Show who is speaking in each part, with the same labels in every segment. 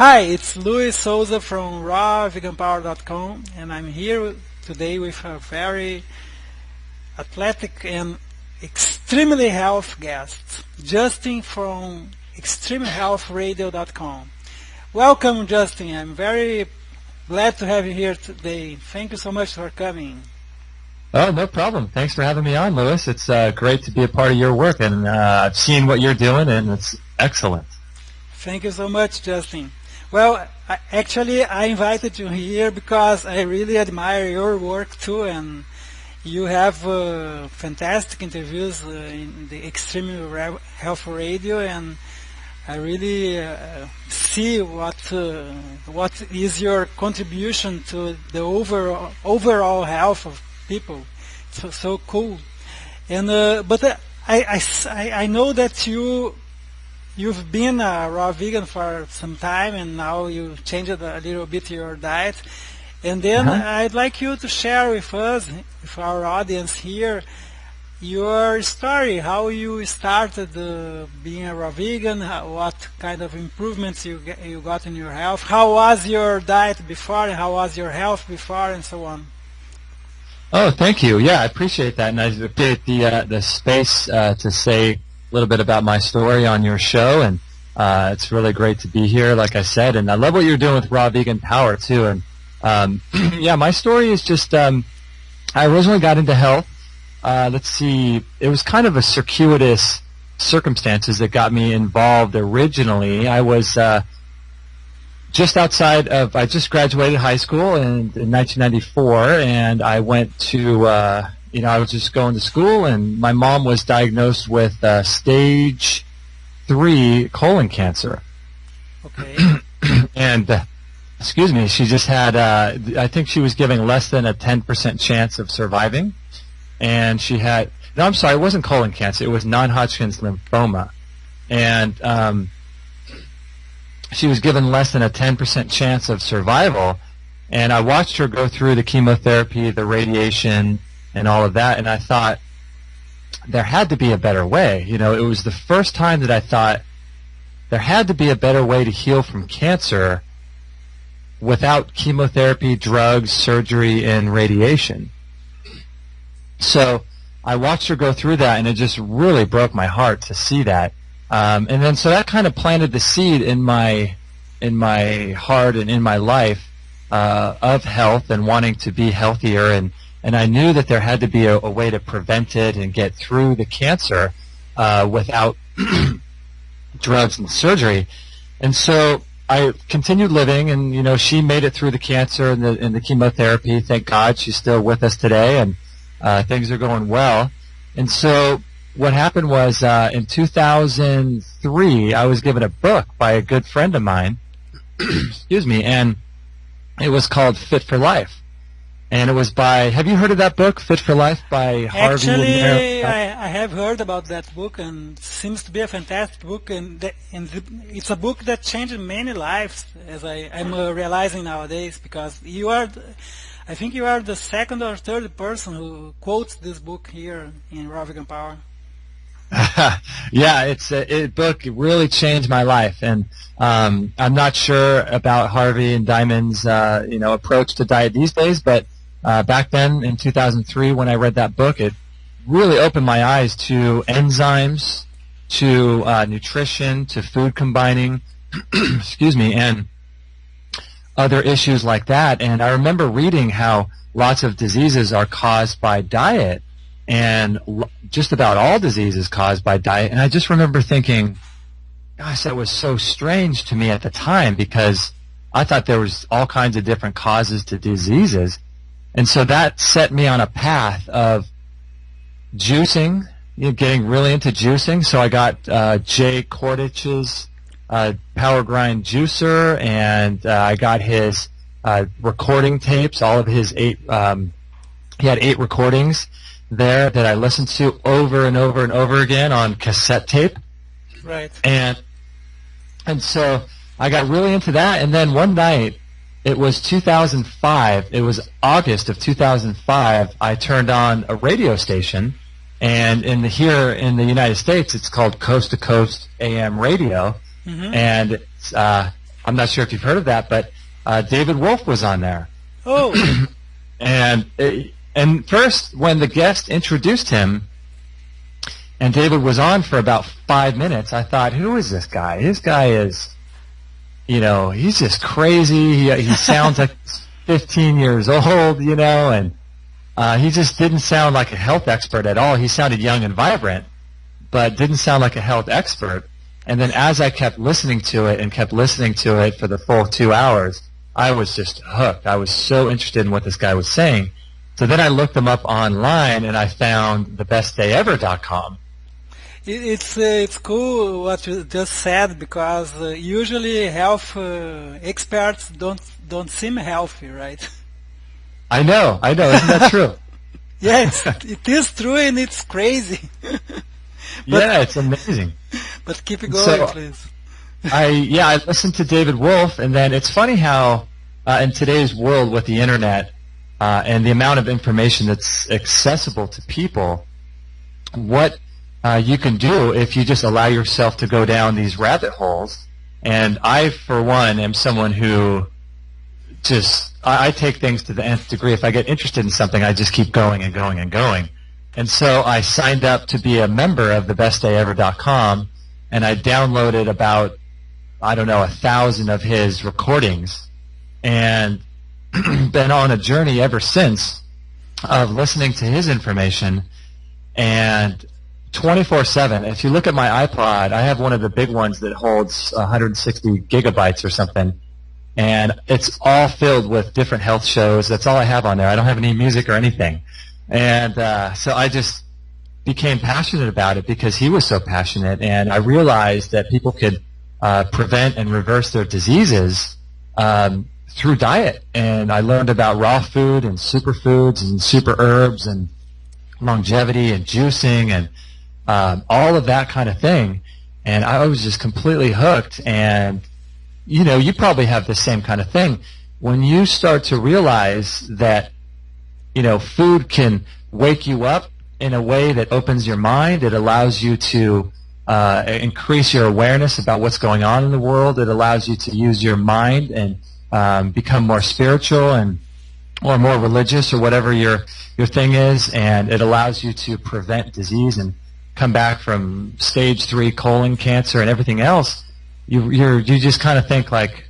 Speaker 1: Hi, it's Luis Souza from rawveganpower.com, and I'm here today with a very athletic and extremely health guest, Justin from extremehealthradio.com. Welcome, Justin. I'm very glad to have you here today. Thank you so much for coming.
Speaker 2: Oh, no problem. Thanks for having me on, Louis. It's great to be a part of your work, and I've seen what you're doing, and it's excellent.
Speaker 1: Thank you so much, Justin. Well, I invited you here because I really admire your work too, and you have fantastic interviews in the Extreme Health Radio, and I really see what is your contribution to the overall health of people. So cool. And but I know that you've been a raw vegan for some time, and now you changed a little bit your diet. And then I'd like you to share with us, with our audience here, your story, how you started being a raw vegan, what kind of improvements you got in your health, how was your diet before, and how was your health before, and so on.
Speaker 2: Oh, thank you. Yeah, I appreciate that, and I appreciate the space to say a little bit about my story on your show, and it's really great to be here, like I said, and I love what you're doing with Raw Vegan Power too. And yeah, my story is just I originally got into health. Let's see, it was kind of a circuitous circumstances that got me involved originally. I was just outside of, I just graduated high school in 1994, and I went to I was just going to school, and my mom was diagnosed with stage 3 colon cancer.
Speaker 1: Okay.
Speaker 2: And, excuse me, she just had, I think she was giving less than a 10% chance of surviving. And she had, no, I'm sorry, it wasn't colon cancer, it was non-Hodgkin's lymphoma. And she was given less than a 10% chance of survival. And I watched her go through the chemotherapy, the radiation, and all of that, and I thought there had to be a better way. You know, it was the first time that I thought there had to be a better way to heal from cancer without chemotherapy, drugs, surgery, and radiation. So I watched her go through that, and it just really broke my heart to see that. And then so that kind of planted the seed in my heart and in my life of health and wanting to be healthier, and I knew that there had to be a way to prevent it and get through the cancer without drugs and surgery. And so I continued living, and she made it through the cancer and the chemotherapy. Thank God, she's still with us today, and things are going well. And so what happened was in 2003, I was given a book by a good friend of mine, excuse me, and it was called Fit for Life. And it was by, have you heard of that book, Fit for Life, by Harvey?
Speaker 1: Actually, I have heard about that book, and it seems to be a fantastic book, and it's a book that changed many lives, as I'm realizing nowadays, because I think you are the second or third person who quotes this book here in Raw Vegan Power.
Speaker 2: Yeah, it's a book. It really changed my life, and I'm not sure about Harvey and Diamond's approach to diet these days, but back then in 2003 when I read that book, it really opened my eyes to enzymes, to nutrition, to food combining, excuse me, and other issues like that. And I remember reading how lots of diseases are caused by diet, and just about all diseases caused by diet. And I just remember thinking, gosh, that was so strange to me at the time, because I thought there was all kinds of different causes to diseases. And so that set me on a path of juicing, getting really into juicing. So I got Jay Kordich's Power Grind juicer, and I got his recording tapes, all of his 8, he had 8 recordings there that I listened to over and over and over again on cassette tape.
Speaker 1: Right.
Speaker 2: And so I got really into that, and then one night, it was 2005, it was August of 2005, I turned on a radio station, and here in the United States, it's called Coast to Coast AM radio, and it's I'm not sure if you've heard of that, but David Wolfe was on there.
Speaker 1: Oh,
Speaker 2: And first, when the guest introduced him, and David was on for about 5 minutes, I thought, who is this guy? This guy is, he's just crazy. He sounds like he's 15 years old, and he just didn't sound like a health expert at all. He sounded young and vibrant, but didn't sound like a health expert. And then as I kept listening to it and kept listening to it for the full 2 hours, I was just hooked. I was so interested in what this guy was saying. So then I looked him up online, and I found thebestdayever.com.
Speaker 1: it's cool what you just said, because usually health experts don't seem healthy, right?
Speaker 2: I know. Isn't that true?
Speaker 1: Yes, it is true, and it's crazy.
Speaker 2: Yeah, it's amazing.
Speaker 1: But keep going,
Speaker 2: So
Speaker 1: please.
Speaker 2: I listened to David Wolfe, and then it's funny how in today's world with the internet and the amount of information that's accessible to people, what you can do if you just allow yourself to go down these rabbit holes. And I, for one, am someone who I take things to the nth degree. If I get interested in something, I just keep going and going and going. And so I signed up to be a member of thebestdayever.com, and I downloaded about, 1,000 of his recordings, and been on a journey ever since of listening to his information, and 24/7. If you look at my iPod, I have one of the big ones that holds 160 gigabytes or something, and it's all filled with different health shows. That's all I have on there. I don't have any music or anything. And so I just became passionate about it because he was so passionate, and I realized that people could prevent and reverse their diseases through diet. And I learned about raw food and superfoods and super herbs and longevity and juicing and all of that kind of thing. And I was just completely hooked. And, you probably have the same kind of thing. When you start to realize that, food can wake you up in a way that opens your mind, it allows you to increase your awareness about what's going on in the world, it allows you to use your mind and become more spiritual or more religious or whatever your thing is, and it allows you to prevent disease and come back from stage 3 colon cancer and everything else. You just kind of think like,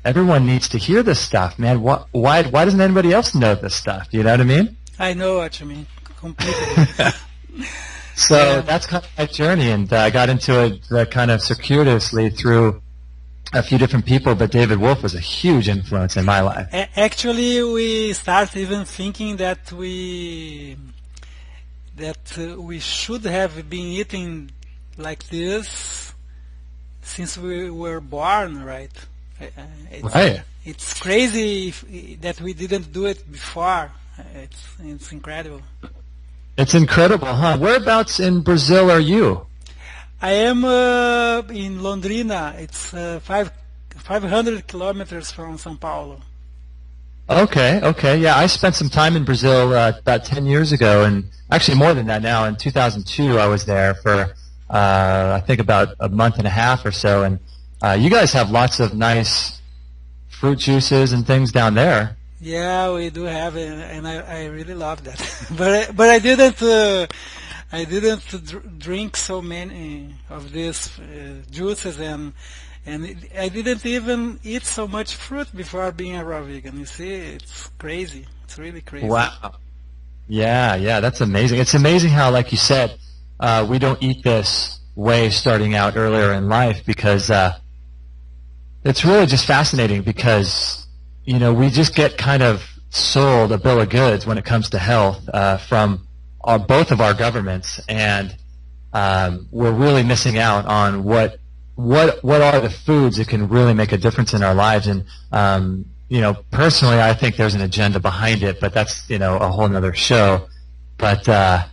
Speaker 2: everyone needs to hear this stuff, man. Why doesn't anybody else know this stuff? You know what I mean?
Speaker 1: I know what you mean completely.
Speaker 2: So that's kind of my journey, and I got into it kind of circuitously through a few different people, but David Wolfe was a huge influence in my life.
Speaker 1: Actually, we start even thinking that we should have been eating like this since we were born, right?
Speaker 2: Right.
Speaker 1: It's crazy that we didn't do it before. It's incredible.
Speaker 2: It's incredible, huh? Whereabouts in Brazil are you?
Speaker 1: I am in Londrina. It's 500 kilometers from São Paulo.
Speaker 2: Okay. Yeah, I spent some time in Brazil about 10 years ago, and actually more than that now. In 2002, I was there for, I think, about a month and a half or so, and you guys have lots of nice fruit juices and things down there.
Speaker 1: Yeah, we do have, and I really love that. but I didn't drink so many of these juices, and I didn't even eat so much fruit before being a raw vegan. You see, it's crazy. It's really crazy.
Speaker 2: Wow. Yeah, that's amazing. It's amazing how, like you said, we don't eat this way starting out earlier in life, because it's really just fascinating, because we just get kind of sold a bill of goods when it comes to health from both of our governments, and we're really missing out on what are the foods that can really make a difference in our lives. And personally, I think there's an agenda behind it, but that's a whole nother show. But yeah,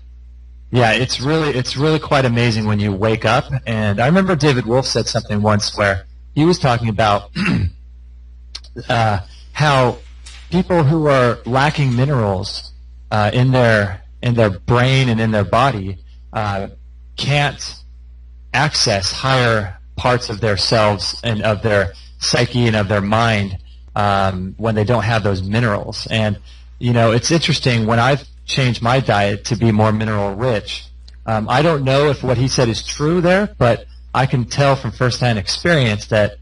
Speaker 2: it's really quite amazing when you wake up. And I remember David Wolfe said something once where he was talking about how people who are lacking minerals in their brain and in their body can't access higher parts of their selves and of their psyche and of their mind when they don't have those minerals. And it's interesting, when I've changed my diet to be more mineral rich, I don't know if what he said is true there, but I can tell from firsthand experience that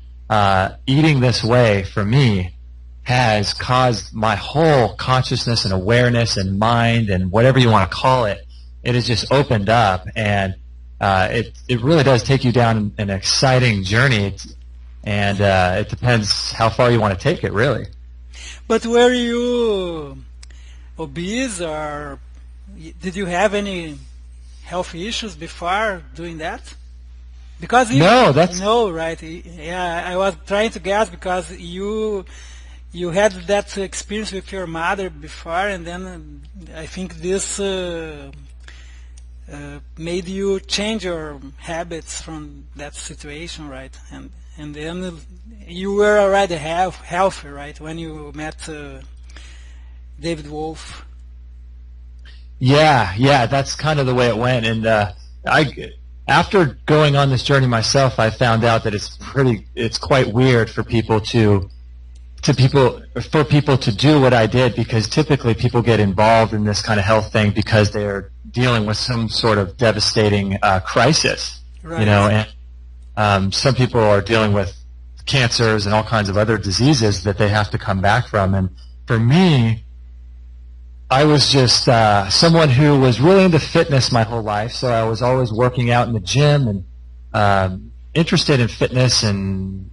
Speaker 2: eating this way for me has caused my whole consciousness and awareness and mind and whatever you want to call it, it has just opened up, and it really does take you down an exciting journey, and it depends how far you want to take it, really.
Speaker 1: But were you obese, or did you have any health issues before doing that? Because no, right? Yeah, I was trying to guess because you had that experience with your mother before, and then I think this made you change your habits from that situation, right? And then you were already healthy, right, when you met David Wolfe.
Speaker 2: Yeah, that's kind of the way it went. And after going on this journey myself, I found out that it's quite weird for people to do what I did, because typically people get involved in this kind of health thing because they're dealing with some sort of devastating crisis,
Speaker 1: right.
Speaker 2: And some people are dealing with cancers and all kinds of other diseases that they have to come back from. And for me, I was just someone who was really into fitness my whole life, so I was always working out in the gym and interested in fitness and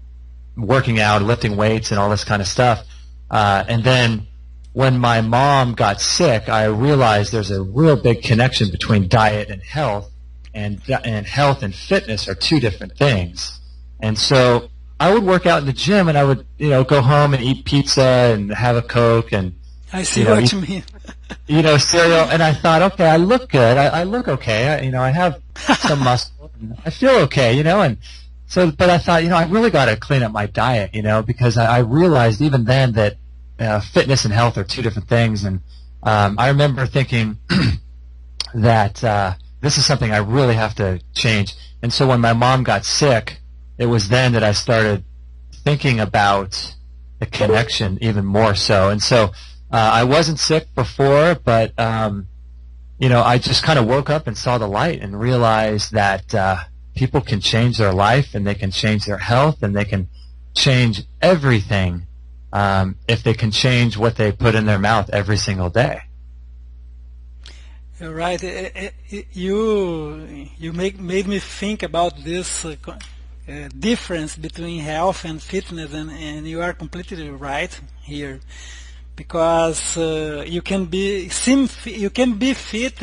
Speaker 2: working out, lifting weights, and all this kind of stuff. And then when my mom got sick, I realized there's a real big connection between diet and health, and health and fitness are two different things. And so I would work out in the gym, and I would go home and eat pizza and have a Coke and
Speaker 1: I see what you mean.
Speaker 2: Cereal, and I thought, okay, I look good. I look okay. I have some muscle. And I feel okay, and so, but I thought, I really got to clean up my diet, because I realized even then that fitness and health are two different things. And I remember thinking that this is something I really have to change. And so when my mom got sick, it was then that I started thinking about the connection even more so. And so I wasn't sick before, but I just kind of woke up and saw the light and realized that people can change their life, and they can change their health, and they can change everything if they can change what they put in their mouth every single day.
Speaker 1: Right. You made me think about this difference between health and fitness, and you are completely right here. Because you can be fit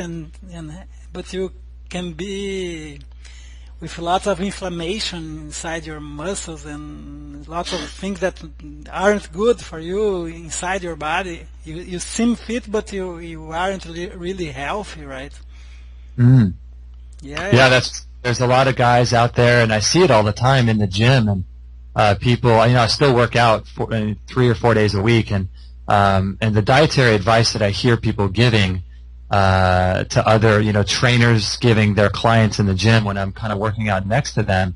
Speaker 1: but you can be with lots of inflammation inside your muscles and lots of things that aren't good for you inside your body. You seem fit, but you aren't really healthy, right?
Speaker 2: Mm.
Speaker 1: Yeah.
Speaker 2: There's a lot of guys out there, and I see it all the time in the gym, and people. I still work out 3 or 4 days a week, and the dietary advice that I hear people giving to other, trainers giving their clients in the gym when I'm kind of working out next to them,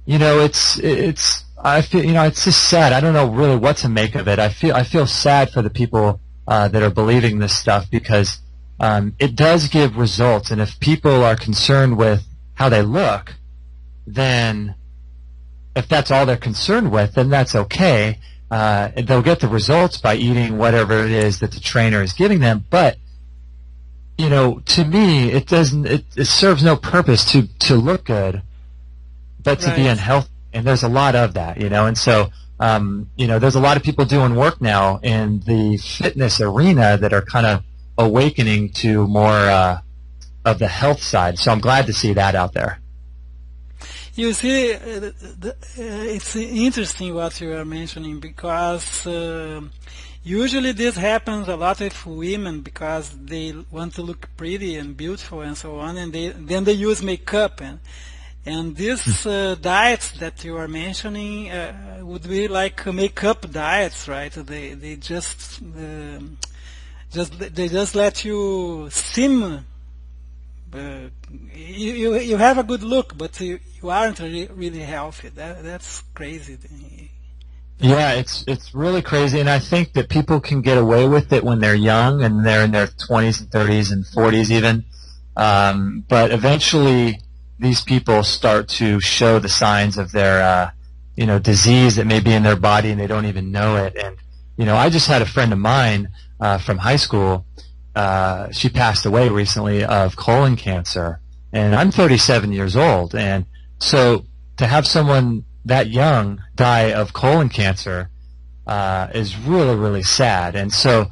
Speaker 2: I feel, it's just sad. I don't know really what to make of it. I feel sad for the people that are believing this stuff, because it does give results, and if people are concerned with how they look, then if that's all they're concerned with, then that's okay. They'll get the results by eating whatever it is that the trainer is giving them. But to me, it doesn't. It serves no purpose to look good, but to be unhealthy. And there's a lot of that, And so, there's a lot of people doing work now in the fitness arena that are kind of awakening to more of the health side. So I'm glad to see that out there.
Speaker 1: You see, it's interesting what you are mentioning, because usually this happens a lot with women because they want to look pretty and beautiful and so on, and then they use makeup, and these diets that you are mentioning would be like makeup diets, right? They just let you seem. You have a good look, but you aren't really healthy. That's crazy.
Speaker 2: Yeah, it's really crazy, and I think that people can get away with it when they're young and they're in their 20s and 30s and 40s even. But eventually, these people start to show the signs of their, disease that may be in their body, and they don't even know it. And I just had a friend of mine from high school. She passed away recently of colon cancer, and I'm 37 years old, and so to have someone that young die of colon cancer is really, really sad. And so,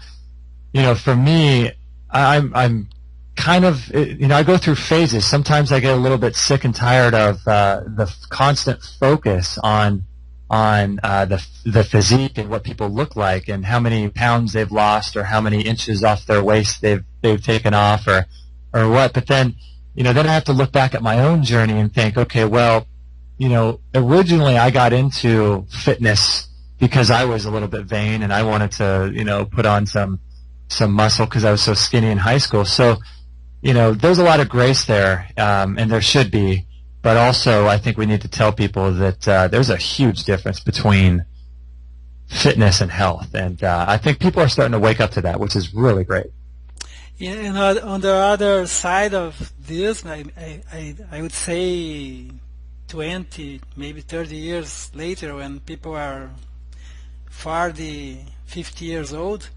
Speaker 2: for me, I'm kind of, I go through phases. Sometimes I get a little bit sick and tired of the constant focus on the physique and what people look like and how many pounds they've lost or how many inches off their waist they've taken off or what. But then, then I have to look back at my own journey and think, okay, well, originally I got into fitness because I was a little bit vain and I wanted to, put on some muscle because I was so skinny in high school. So, there's a lot of grace there, and there should be. But also, I think we need to tell people that there's a huge difference between fitness and health, and I think people are starting to wake up to that, which is really great.
Speaker 1: Yeah, and on the other side of this, I would say 20, maybe 30 years later, when people are 40, 50 years old,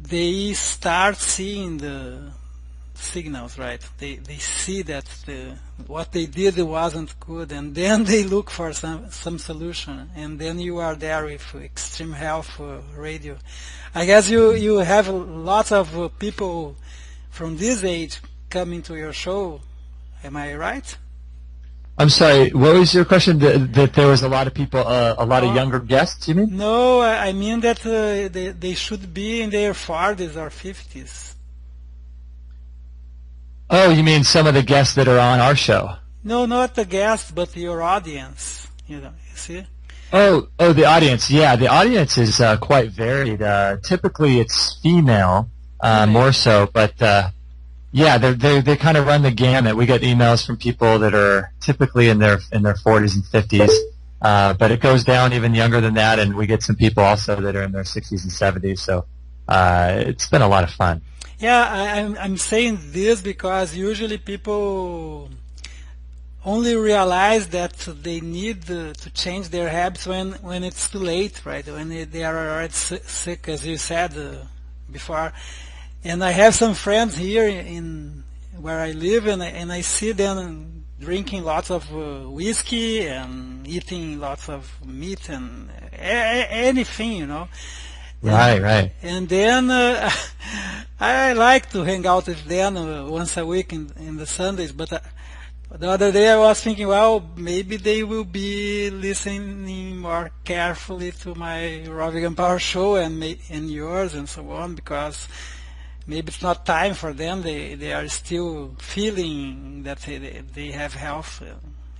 Speaker 1: they start seeing the signals, right? They see that what they did wasn't good, and then they look for some solution, and then you are there with Extreme Health Radio. I guess you have lots of people from this age coming to your show. Am I right?
Speaker 2: I'm sorry, what was your question? That there was a lot of people, a lot of younger guests, you mean?
Speaker 1: No, I mean that they should be in their 40s or 50s.
Speaker 2: Oh, you mean some of the guests that are on our show?
Speaker 1: No, not the guests, but your audience. You see?
Speaker 2: Oh, the audience. Yeah, the audience is quite varied. Typically, it's female, more so, but yeah, they kind of run the gamut. We get emails from people that are typically in their 40s and 50s, but it goes down even younger than that, and we get some people also that are in their 60s and 70s. So it's been a lot of fun.
Speaker 1: Yeah, I'm saying this because usually people only realize that they need to change their habits when it's too late, right? When they are already sick, as you said before. And I have some friends here in where I live, and I see them drinking lots of whiskey and eating lots of meat and anything,
Speaker 2: Right.
Speaker 1: And then I like to hang out with them once a week in the Sundays, but the other day I was thinking, well, maybe they will be listening more carefully to my Raw Vegan Power show and yours and so on, because maybe it's not time for them. They are still feeling that they have health.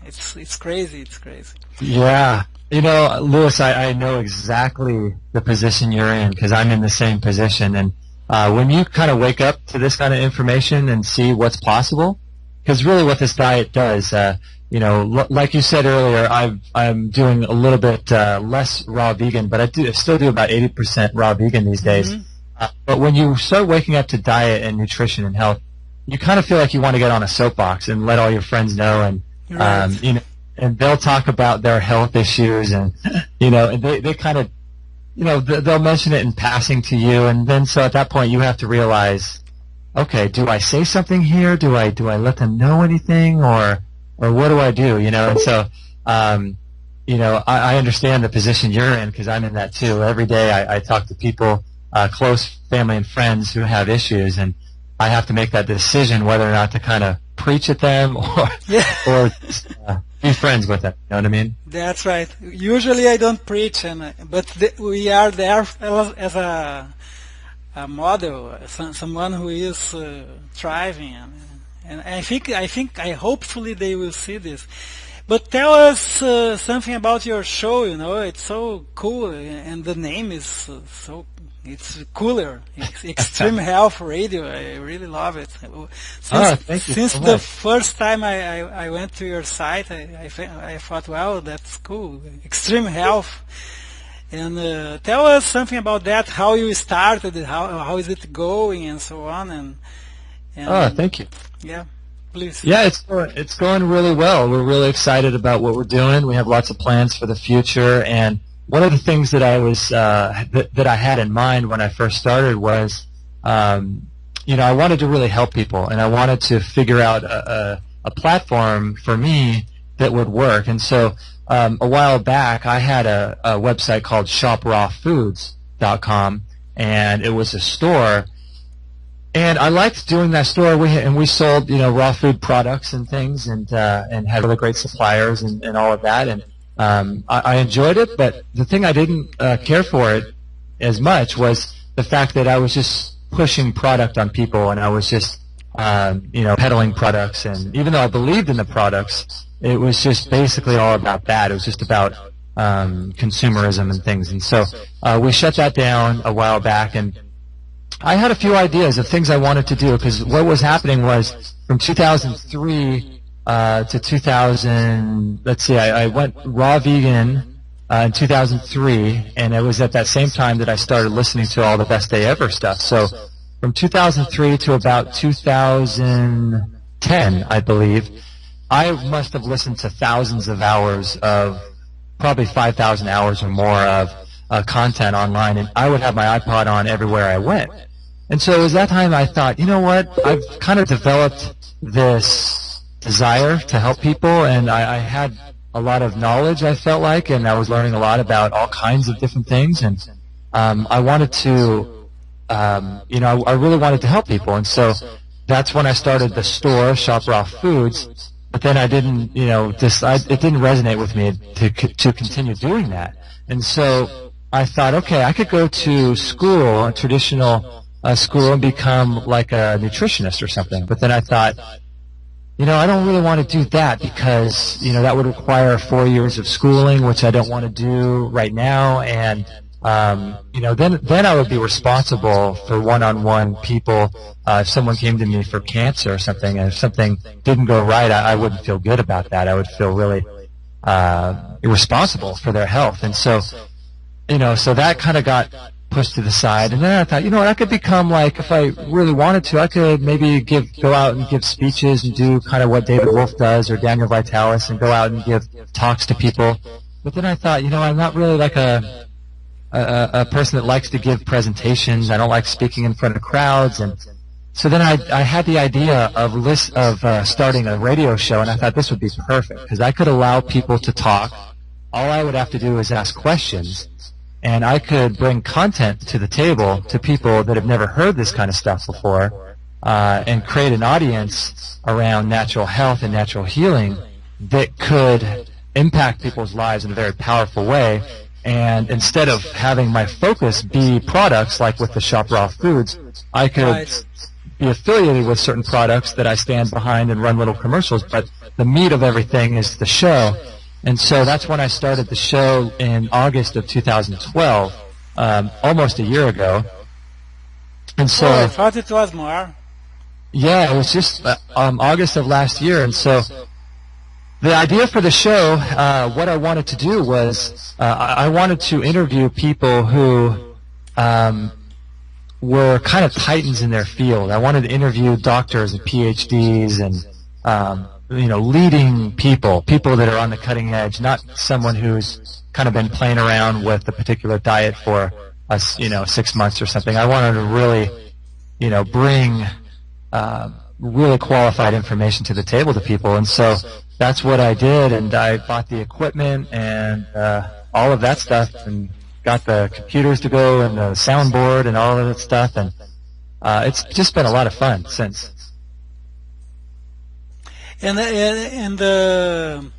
Speaker 1: It's crazy. It's crazy.
Speaker 2: Yeah. Louis, I know exactly the position you're in because I'm in the same position. And when you kind of wake up to this kind of information and see what's possible, because really what this diet does, like you said earlier, I'm doing a little bit less raw vegan, but I still do about 80% raw vegan these days.
Speaker 1: Mm-hmm.
Speaker 2: But when you start waking up to diet and nutrition and health, you kind of feel like you want to get on a soapbox and let all your friends know, and
Speaker 1: Right.
Speaker 2: and they'll talk about their health issues, and and they kind of, they'll mention it in passing to you, and then so at that point you have to realize, okay, do I say something here? Do I let them know anything, or what do I do? And so I understand the position you're in because I'm in that too. Every day I talk to people, close family and friends who have issues, and I have to make that decision whether or not to kind of preach at them or just, be friends with them. You know what I mean?
Speaker 1: That's right. Usually I don't preach, but we are there as a model, someone who is thriving, and I hopefully they will see this. But tell us something about your show. It's so cool, and the name is so. It's cooler. It's Extreme Health Radio. I really love it.
Speaker 2: Thank you
Speaker 1: Since
Speaker 2: so
Speaker 1: the
Speaker 2: much.
Speaker 1: first time I went to your site, I thought, wow, that's cool. Extreme Health. And tell us something about that, how you started, how is it going, and so on.
Speaker 2: Oh,
Speaker 1: And
Speaker 2: thank you.
Speaker 1: yeah, please.
Speaker 2: Yeah, it's going really well. We're really excited about what we're doing. We have lots of plans for the future, and one of the things that I was that I had in mind when I first started was, I wanted to really help people, and I wanted to figure out a platform for me that would work. And so a while back, I had a website called shoprawfoods.com, and it was a store. And I liked doing that store. We sold raw food products and things, and had really great suppliers and all of that. And I enjoyed it, but the thing I didn't care for it as much was the fact that I was just pushing product on people, and I was just peddling products. And even though I believed in the products, it was just basically all about that. It was just about consumerism and things. And so we shut that down a while back, and I had a few ideas of things I wanted to do, because what was happening was from 2003 to 2000, let's see, I went raw vegan in 2003, and it was at that same time that I started listening to all the Best Day Ever stuff. So from 2003 to about 2010, I believe, I must have listened to thousands of hours of, probably 5,000 hours or more of content online, and I would have my iPod on everywhere I went. And so it was that time I thought, you know what, I've kind of developed this desire to help people, and I had a lot of knowledge, I felt like, and I was learning a lot about all kinds of different things, and I wanted to, I really wanted to help people. And so that's when I started the store, Shop Raw Foods. But then I didn't, it didn't resonate with me to continue doing that. And so I thought, okay, I could go to school, a traditional school, and become like a nutritionist or something. But then I thought, I don't really want to do that, because, that would require 4 years of schooling, which I don't want to do right now. And then I would be responsible for one-on-one people. If someone came to me for cancer or something, and if something didn't go right, I wouldn't feel good about that. I would feel really irresponsible for their health. And so, so that kind of got pushed to the side. And then I thought, I could become like, if I really wanted to, I could maybe go out and give speeches and do kind of what David Wolfe does, or Daniel Vitalis, and go out and give talks to people. But then I thought, I'm not really like a person that likes to give presentations. I don't like speaking in front of crowds. And so then I had the idea of starting a radio show, and I thought this would be perfect, because I could allow people to talk. All I would have to do is ask questions, and I could bring content to the table to people that have never heard this kind of stuff before, and create an audience around natural health and natural healing that could impact people's lives in a very powerful way. And instead of having my focus be products, like with the Shop Raw Foods, I could be affiliated with certain products that I stand behind and run little commercials, but the meat of everything is the show. And so that's when I started the show in August of 2012, almost a year ago. And so
Speaker 1: I thought it was more.
Speaker 2: Yeah, it was just August of last year. And so the idea for the show, what I wanted to do was I wanted to interview people who were kind of titans in their field. I wanted to interview doctors and PhDs and leading people that are on the cutting edge, not someone who's kind of been playing around with a particular diet for 6 months or something. I wanted to really bring really qualified information to the table to people. And so that's what I did, and I bought the equipment and all of that stuff, and got the computers to go, and the soundboard and all of that stuff, and it's just been a lot of fun since.
Speaker 1: And the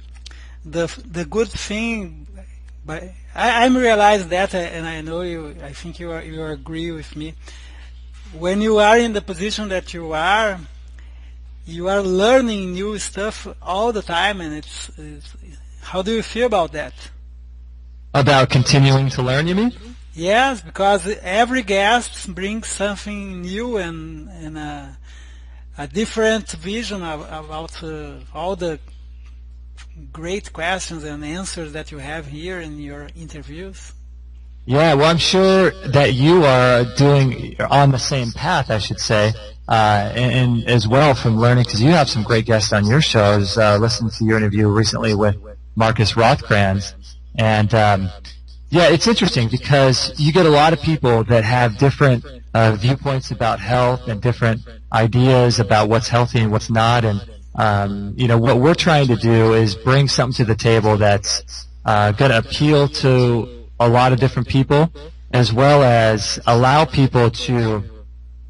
Speaker 1: good thing, but I'm realizing that, and I know you. I think you agree with me. When you are in the position that you are learning new stuff all the time, and it's how do you feel about that?
Speaker 2: About continuing to learn, you mean?
Speaker 1: Yes, because every guest brings something new and a different vision about all the great questions and answers that you have here in your interviews.
Speaker 2: Yeah, well, I'm sure that you are doing on the same path, I should say, and as well from learning, because you have some great guests on your show. I was listening to your interview recently with Marcus Rothkranz, and yeah, it's interesting because you get a lot of people that have different viewpoints about health and different ideas about what's healthy and what's not, and what we're trying to do is bring something to the table that's going to appeal to a lot of different people, as well as allow people to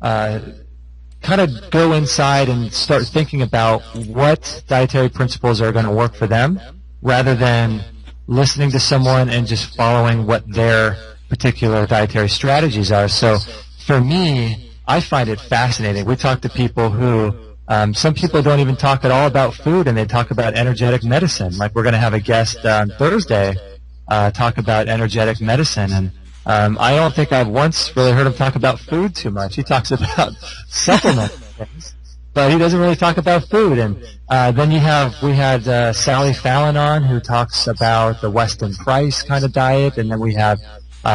Speaker 2: kind of go inside and start thinking about what dietary principles are going to work for them, rather than listening to someone and just following what their particular dietary strategies are. So for me, I find it fascinating. We talk to people who some people don't even talk at all about food, and they talk about energetic medicine. Like we're going to have a guest on Thursday talk about energetic medicine, and I don't think I've once really heard him talk about food too much. He talks about supplements, but he doesn't really talk about food. And then we had Sally Fallon on, who talks about the Weston Price kind of diet, and then we have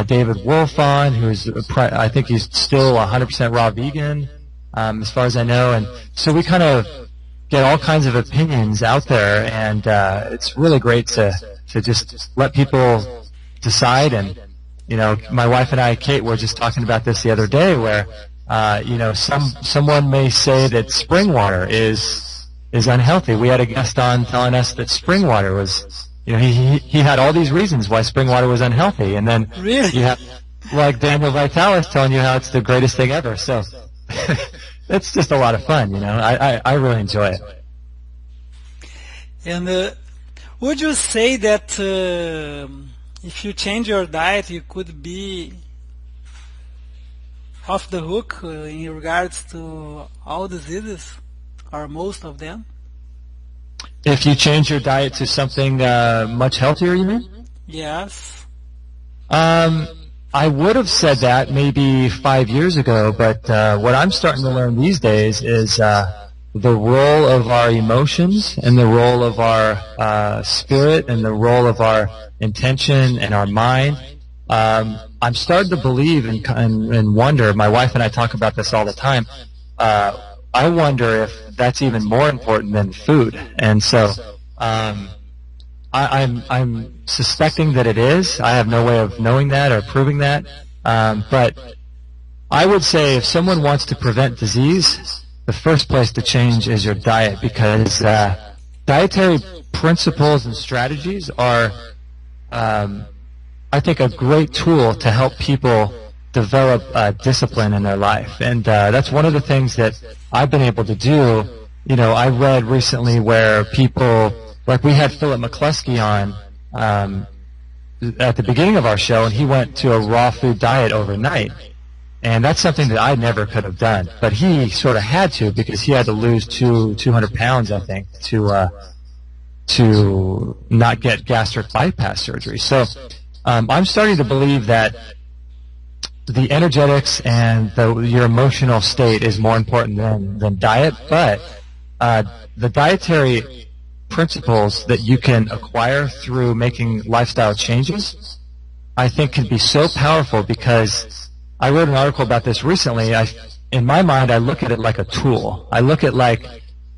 Speaker 2: David Wolfe on, who's I think he's still 100% raw vegan, as far as I know. And so we kind of get all kinds of opinions out there, and it's really great to just let people decide. And my wife and I, Kate, were just talking about this the other day, where someone may say that spring water is unhealthy. We had a guest on telling us that spring water was, he had all these reasons why spring water was unhealthy, and then
Speaker 1: Really?
Speaker 2: you have like Daniel Vitalis telling you how it's the greatest thing ever. So it's just a lot of fun. I really enjoy it.
Speaker 1: And would you say that if you change your diet, you could be off the hook in regards to all diseases, or most of them?
Speaker 2: If you change your diet to something much healthier, you mean?
Speaker 1: Yes.
Speaker 2: I would have said that maybe 5 years ago, but what I'm starting to learn these days is the role of our emotions, and the role of our spirit, and the role of our intention and our mind. I'm starting to believe and wonder, my wife and I talk about this all the time, I wonder if that's even more important than food. And so I'm suspecting that it is. I have no way of knowing that or proving that. But I would say if someone wants to prevent disease, the first place to change is your diet, because dietary principles and strategies are, I think, a great tool to help people develop discipline in their life. And that's one of the things that I've been able to do. I read recently where people, like we had Philip McCluskey on at the beginning of our show, and he went to a raw food diet overnight. And that's something that I never could have done. But he sort of had to, because he had to lose 200 pounds, I think, to not get gastric bypass surgery. So I'm starting to believe that the energetics and your emotional state is more important than diet. But the dietary principles that you can acquire through making lifestyle changes, I think, can be so powerful, because I wrote an article about this recently. In my mind, I look at it like a tool. I look at like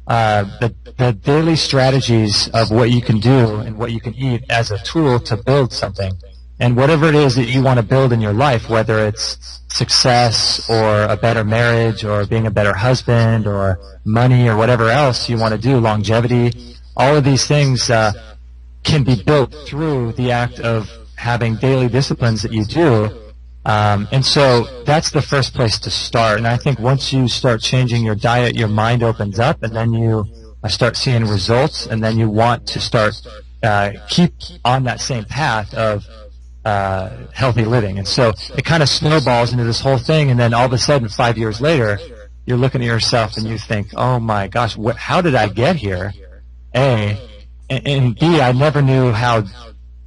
Speaker 2: the daily strategies of what you can do and what you can eat as a tool to build something. And whatever it is that you want to build in your life, whether it's success or a better marriage or being a better husband or money or whatever else you want to do, longevity, all of these things can be built through the act of having daily disciplines that you do. And so that's the first place to start. And I think once you start changing your diet, your mind opens up, and then you start seeing results, and then you want to start keep on that same path of healthy living. And so it kind of snowballs into this whole thing, and then all of a sudden, 5 years later, you're looking at yourself and you think, oh my gosh, how did I get here? A, and B, I never knew how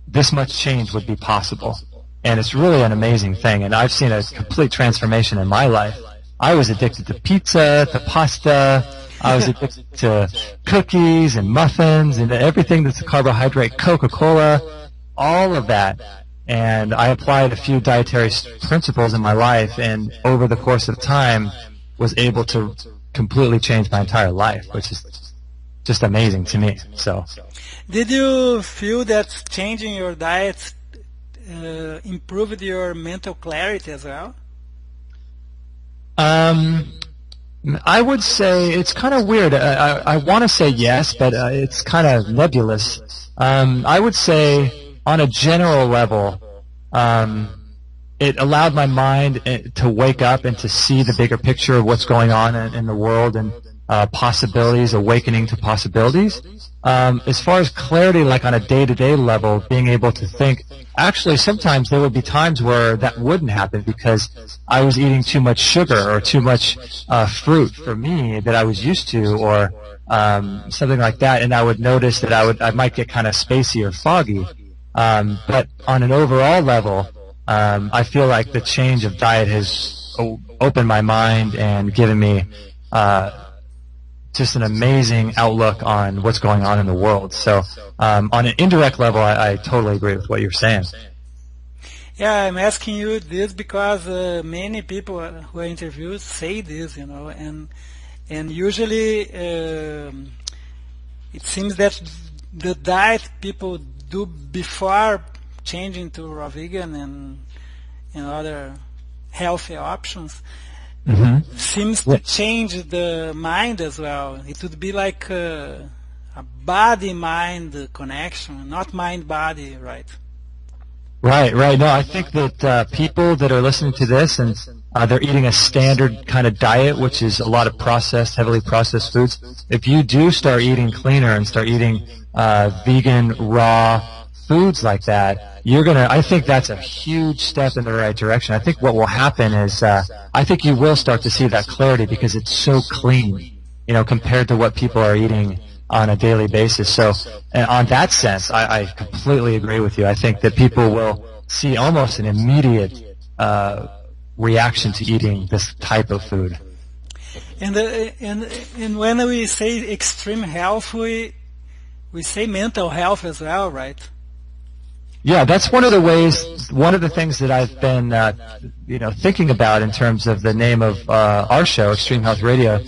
Speaker 2: this much change would be possible. And it's really an amazing thing, and I've seen a complete transformation in my life. I was addicted to pizza, to pasta, I was addicted to cookies and muffins and everything that's a carbohydrate, Coca-Cola, all of that. and I applied a few dietary principles in my life, and over the course of time was able to completely change my entire life, which is just amazing to me. So,
Speaker 1: did you feel that changing your diet improved your mental clarity as well?
Speaker 2: I would say it's kind of weird. I want to say yes, but it's kind of nebulous. I would say on a general level, it allowed my mind to wake up and to see the bigger picture of what's going on in the world, and possibilities, awakening to possibilities. As far as clarity, like on a day-to-day level, being able to think, actually sometimes there would be times where that wouldn't happen because I was eating too much sugar or too much fruit for me that I was used to, or something like that, and I would notice that I might get kind of spacey or foggy. But on an overall level, I feel like the change of diet has opened my mind and given me just an amazing outlook on what's going on in the world. So on an indirect level, I totally agree with what you're saying.
Speaker 1: Yeah, I'm asking you this because many people who I interviewed say this, and usually it seems that the diet people do before changing to raw vegan and other healthy options seems to change the mind as well. It would be like a body-mind connection, not mind-body, right?
Speaker 2: Right. No, I think that people that are listening to this and they're eating a standard kind of diet, which is a lot of heavily processed foods. If you do start eating cleaner and start eating vegan, raw foods like that, I think that's a huge step in the right direction. I think what will happen is, I think you will start to see that clarity because it's so clean, compared to what people are eating on a daily basis. So, on that sense, I completely agree with you. I think that people will see almost an immediate reaction to eating this type of food.
Speaker 1: And when we say extreme health, we say mental health as well, right?
Speaker 2: Yeah, that's one of the things that I've been, thinking about in terms of the name of our show, Extreme Health Radio.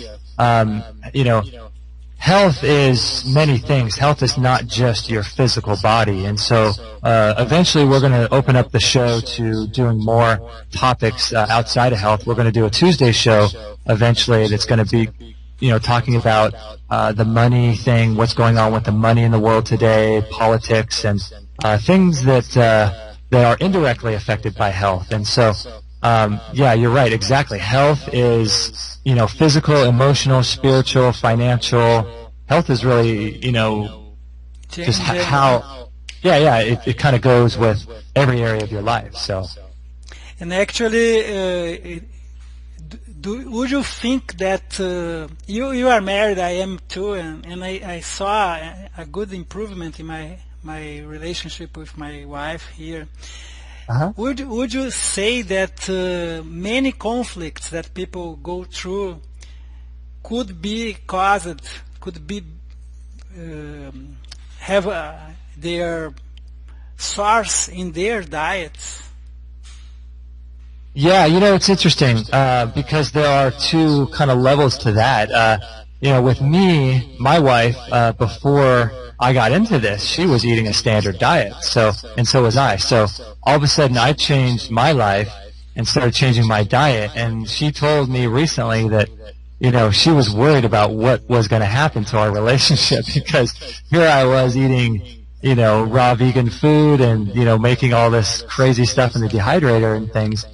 Speaker 2: Health is many things. Health is not just your physical body. And so eventually we're going to open up the show to doing more topics outside of health. We're going to do a Tuesday show eventually that's going to be, talking about the money thing, what's going on with the money in the world today, politics, and things that are indirectly affected by health. And so, you're right, exactly. Health is physical, emotional, spiritual, financial. Health is really, just how, it kind of goes with every area of your life. So,
Speaker 1: and actually, would you think that you are married? I am too, and I saw a good improvement in my relationship with my wife here. Would you say that many conflicts that people go through could be have their source in their diets?
Speaker 2: Yeah, it's interesting because there are two kind of levels to that. With me, my wife, before I got into this, she was eating a standard diet, so was I. So all of a sudden I changed my life and started changing my diet, and she told me recently that, she was worried about what was going to happen to our relationship because here I was eating, raw vegan food and, making all this crazy stuff in the dehydrator and things.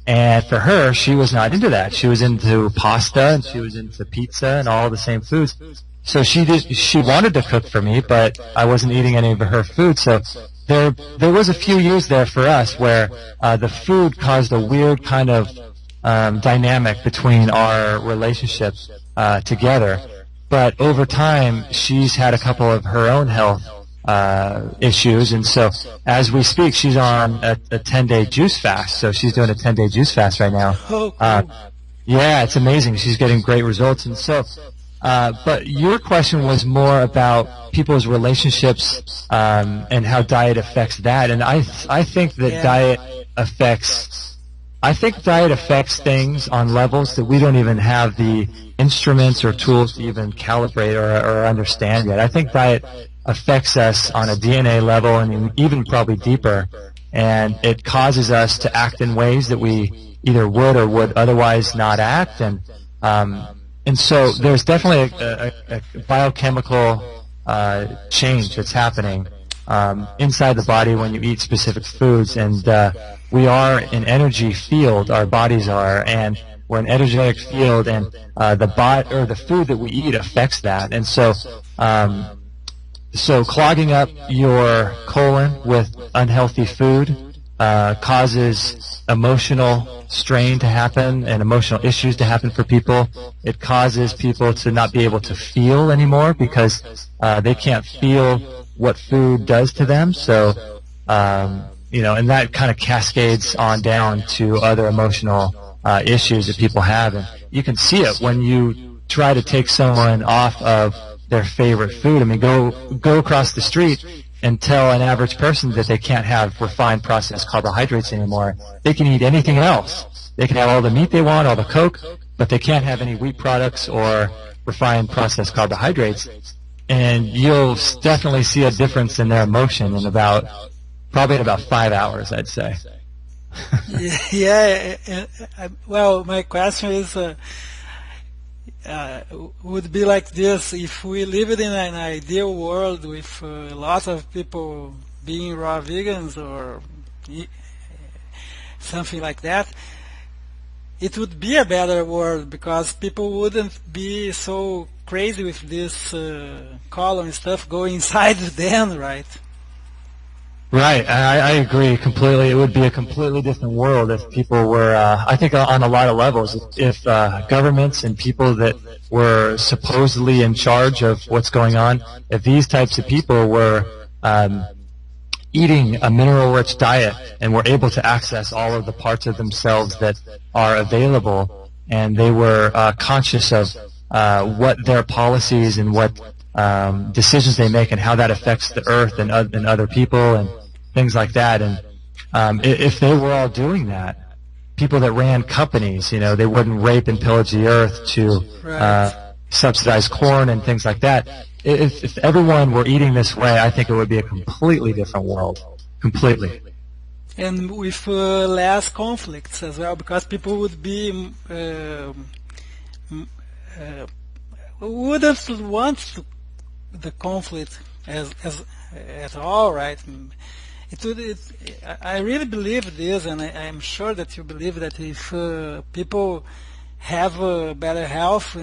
Speaker 2: And for her, she was not into that. She was into pasta and she was into pizza and all the same foods. So she wanted to cook for me, but I wasn't eating any of her food. So there was a few years there for us where the food caused a weird kind of dynamic between our relationship together. But over time, she's had a couple of her own health issues, and so as we speak, she's on a 10-day juice fast. So she's doing a 10-day juice fast right now.
Speaker 1: Oh, cool.
Speaker 2: Yeah, it's amazing. She's getting great results, and so But your question was more about people's relationships and how diet affects that. And I think that diet affects things on levels that we don't even have the instruments or tools to even calibrate or understand yet. I think diet affects us on a DNA level and even probably deeper, and it causes us to act in ways that we either would or would otherwise not act. And so there's definitely a biochemical change that's happening inside the body when you eat specific foods. And we are an energy field, our bodies are, and we're an energetic field, and the food that we eat affects that. And so clogging up your colon with unhealthy food causes emotional strain to happen and emotional issues to happen for people. It causes people to not be able to feel anymore because they can't feel what food does to them. So, and that kind of cascades on down to other emotional issues that people have. And you can see it when you try to take someone off of their favorite food. I mean, go across the street and tell an average person that they can't have refined processed carbohydrates anymore. They can eat anything else. They can have all the meat they want, all the Coke, but they can't have any wheat products or refined processed carbohydrates. And you'll definitely see a difference in their emotion in probably in about 5 hours, I'd say.
Speaker 1: Well, my question is, would be like this: if we lived in an ideal world with lots of people being raw vegans or something like that, it would be a better world because people wouldn't be so crazy with this colon stuff going inside them, right?
Speaker 2: Right, I agree completely. It would be a completely different world if people were, I think on a lot of levels, if governments and people that were supposedly in charge of what's going on, if these types of people were eating a mineral-rich diet and were able to access all of the parts of themselves that are available, and they were conscious of what their policies and what decisions they make and how that affects the earth and other people and things like that. And if they were all doing that, people that ran companies, they wouldn't rape and pillage the earth to subsidize corn and things like that. If everyone were eating this way, I think it would be a completely different world. Completely.
Speaker 1: And with less conflicts as well, because people would be wouldn't want the conflict as at all, right? I really believe this, and I'm sure that you believe that if people have better health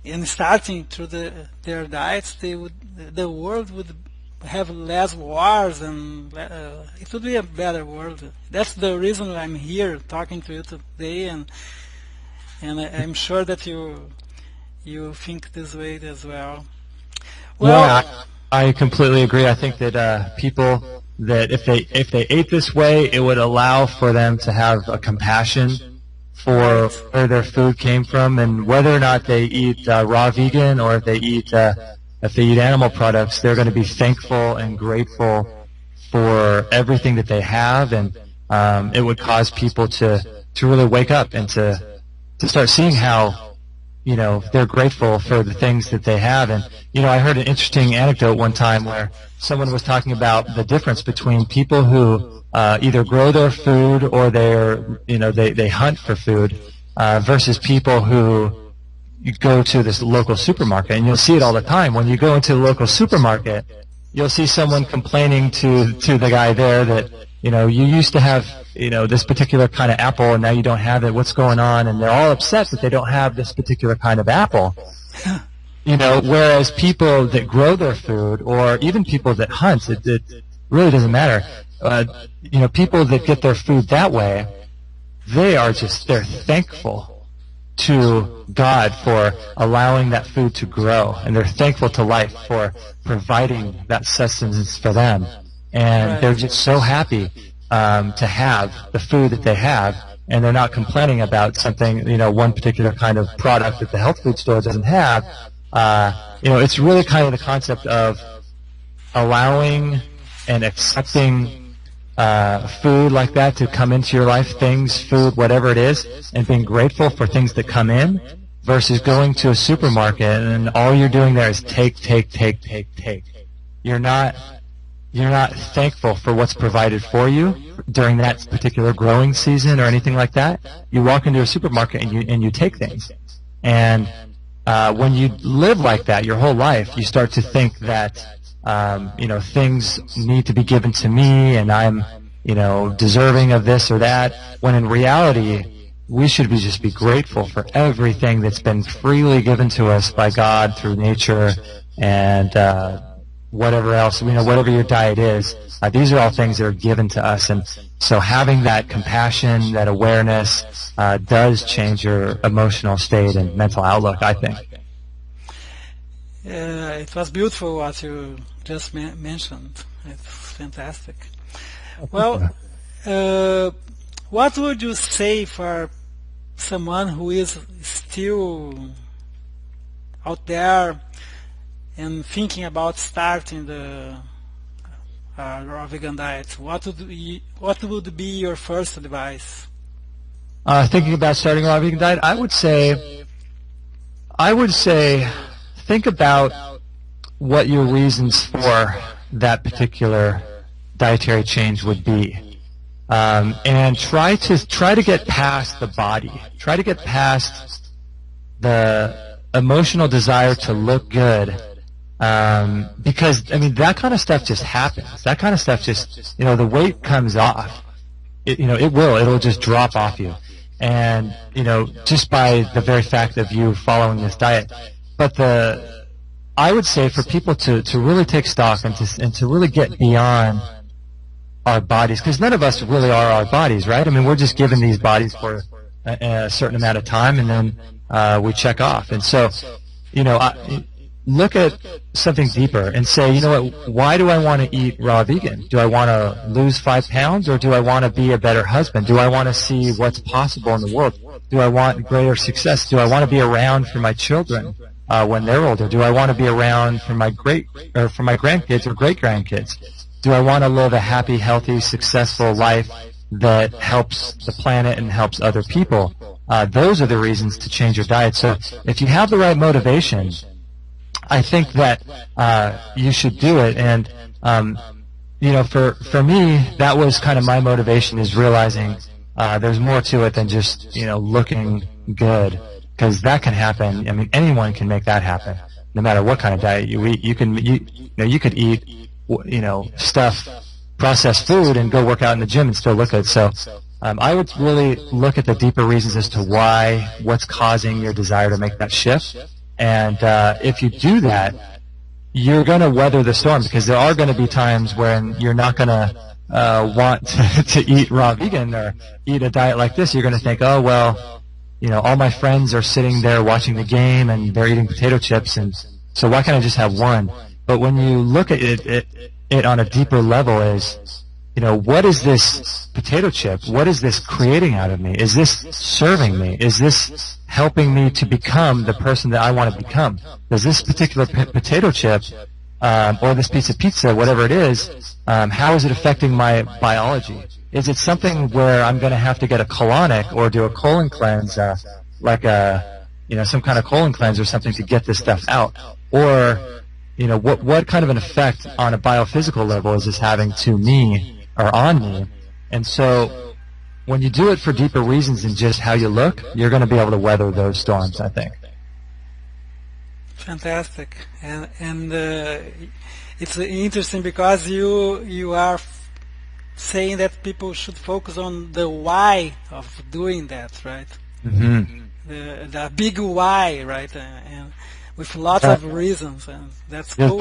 Speaker 1: and starting through their diets, the world would have less wars, and it would be a better world. That's the reason I'm here talking to you today, and I'm sure that you think this way as well. Well,
Speaker 2: yeah, I completely agree. I think that people that if they ate this way, it would allow for them to have a compassion for where their food came from, and whether or not they eat raw vegan or if they eat animal products, they're going to be thankful and grateful for everything that they have, and it would cause people to really wake up and to start seeing how they're grateful for the things that they have. And I heard an interesting anecdote one time where someone was talking about the difference between people who either grow their food or they hunt for food versus people who go to this local supermarket. And you'll see it all the time. When you go into the local supermarket, you'll see someone complaining to the guy there that you used to have this particular kind of apple and now you don't have it. What's going on? And they're all upset that they don't have this particular kind of apple. Whereas people that grow their food, or even people that hunt, it really doesn't matter. People that get their food that way, they're thankful to God for allowing that food to grow, and they're thankful to life for providing that sustenance for them. And they're just so happy to have the food that they have, and they're not complaining about something, one particular kind of product that the health food store doesn't have. It's really kind of the concept of allowing and accepting food like that to come into your life, things, food, whatever it is, and being grateful for things that come in, versus going to a supermarket and all you're doing there is take. You're not thankful for what's provided for you during that particular growing season or anything like that. You walk into a supermarket and you take things. And when you live like that your whole life, you start to think that things need to be given to me and I'm deserving of this or that, when in reality we should just be grateful for everything that's been freely given to us by God through nature and whatever else, whatever your diet is. These are all things that are given to us, and so having that compassion, that awareness, does change your emotional state and mental outlook, I think.
Speaker 1: It was beautiful what you just mentioned. It's fantastic. Well, what would you say for someone who is still out there and thinking about starting the raw vegan diet? What would be your first advice?
Speaker 2: Thinking about starting a raw vegan diet, I would say think about what your reasons for that particular dietary change would be. And try to get past the body. Try to get past the emotional desire to look good, because that kind of stuff just happens. That kind of stuff just the weight comes off. It'll just drop off you, and just by the very fact of you following this diet. But I would say for people to really take stock and to really get beyond our bodies, because none of us really are our bodies, right? We're just given these bodies for a certain amount of time, and then we check off. And so, look at something deeper and say, what? Why do I want to eat raw vegan? Do I want to lose 5 pounds, or do I want to be a better husband? Do I want to see what's possible in the world? Do I want greater success? Do I want to be around for my children when they're older? Do I want to be around for my grandkids or great grandkids? Do I want to live a happy, healthy, successful life that helps the planet and helps other people? Those are the reasons to change your diet. So if you have the right motivation, I think that you should do it. And for me, that was kind of my motivation, is realizing there's more to it than just looking good, because that can happen. Anyone can make that happen, no matter what kind of diet you eat. You could eat stuff, processed food, and go work out in the gym and still look good. So I would really look at the deeper reasons as to what's causing your desire to make that shift. And if you do that, you're going to weather the storm, because there are going to be times when you're not going to want to eat raw vegan or eat a diet like this. You're going to think, oh, well, all my friends are sitting there watching the game and they're eating potato chips, and so why can't I just have one? But when you look at it on a deeper level, is, what is this potato chip? What is this creating out of me? Is this serving me? Is this helping me to become the person that I want to become? Does this particular potato chip or this piece of pizza, whatever it is, how is it affecting my biology? Is it something where I'm going to have to get a colonic or do a colon cleanse, like some kind of colon cleanse or something, to get this stuff out? Or what kind of an effect on a biophysical level is this having to me or on me? And so when you do it for deeper reasons than just how you look, you're going to be able to weather those storms, I think.
Speaker 1: Fantastic. And it's interesting because you are saying that people should focus on the why of doing that, right?
Speaker 2: Mm-hmm.
Speaker 1: The big why, right? And with lots of reasons, and that's cool.